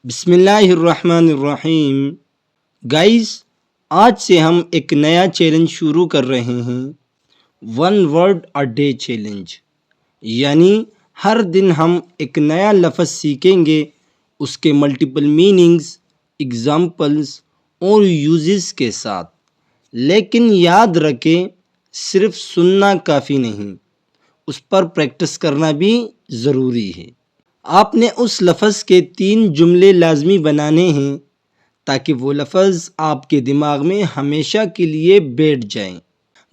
بسم اللہ الرحمن الرحیم۔ گائز، آج سے ہم ایک نیا چیلنج شروع کر رہے ہیں، one word a day challenge, یعنی ہر دن ہم ایک نیا لفظ سیکھیں گے، اس کے ملٹیپل میننگز، ایگزامپلز اور یوزز کے ساتھ۔ لیکن یاد رکھیں، صرف سننا کافی نہیں، اس پر پریکٹس کرنا بھی ضروری ہے۔ آپ نے اس لفظ کے 3 جملے لازمی بنانے ہیں تاکہ وہ لفظ آپ کے دماغ میں ہمیشہ کے لیے بیٹھ جائیں۔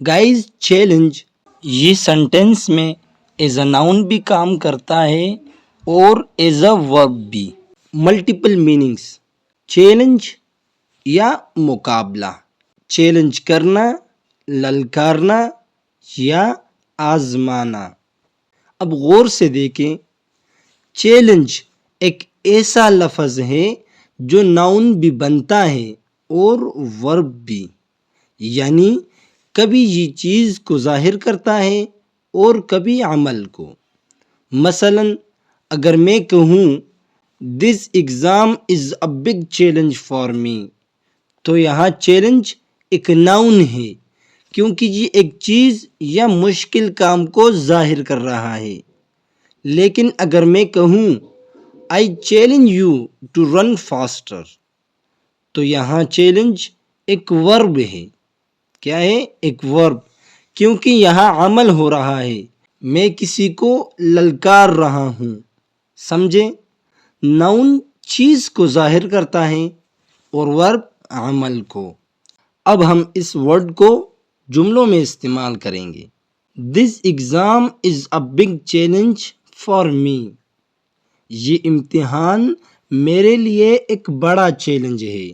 گائز، چیلنج یہ سنٹینس میں ایز اے ناؤن بھی کام کرتا ہے اور ایز اے ورب بھی۔ ملٹیپل میننگز: چیلنج یا مقابلہ، چیلنج کرنا، للکارنا یا آزمانا۔ اب غور سے دیکھیں، چیلنج ایک ایسا لفظ ہے جو ناؤن بھی بنتا ہے اور ورب بھی، یعنی کبھی یہ چیز کو ظاہر کرتا ہے اور کبھی عمل کو۔ مثلا اگر میں کہوں this exam is a big challenge for me, تو یہاں چیلنج ایک ناؤن ہے کیونکہ یہ ایک چیز یا مشکل کام کو ظاہر کر رہا ہے۔ لیکن اگر میں کہوں I challenge you to run faster، تو یہاں چیلنج ایک ورب ہے۔ کیا ہے؟ ایک ورب، کیونکہ یہاں عمل ہو رہا ہے، میں کسی کو للکار رہا ہوں۔ سمجھیں؟ ناؤن چیز کو ظاہر کرتا ہے اور ورب عمل کو۔ اب ہم اس ورڈ کو جملوں میں استعمال کریں گے۔ This exam is a big challenge for me۔ یہ امتحان میرے لیے ایک بڑا چیلنج ہے۔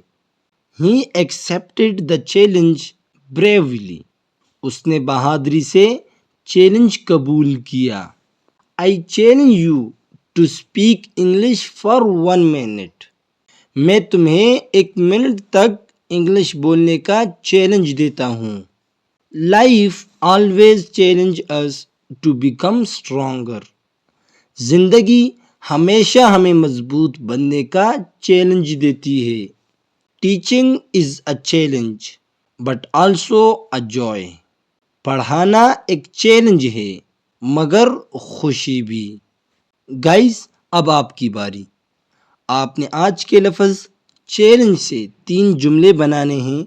He accepted the challenge bravely۔ اس نے بہادری سے چیلنج قبول کیا۔ I challenge you to speak English for 1 minute۔ میں تمہیں 1 منٹ تک انگلش بولنے کا چیلنج دیتا ہوں۔ Life always challenges us to become stronger۔ زندگی ہمیشہ ہمیں مضبوط بننے کا چیلنج دیتی ہے۔ Teaching is a challenge but also a joy. پڑھانا ایک چیلنج ہے مگر خوشی بھی۔ گائز، اب آپ کی باری۔ آپ نے آج کے لفظ چیلنج سے 3 جملے بنانے ہیں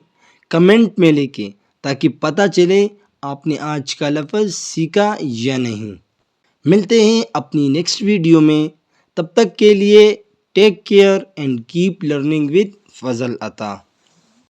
کمنٹ میں لکھیں تاکہ پتہ چلے آپ نے آج کا لفظ سیکھا یا نہیں۔ ملتے ہیں اپنی نیکسٹ ویڈیو میں، تب تک کے لیے take care and keep learning with فضل عطا۔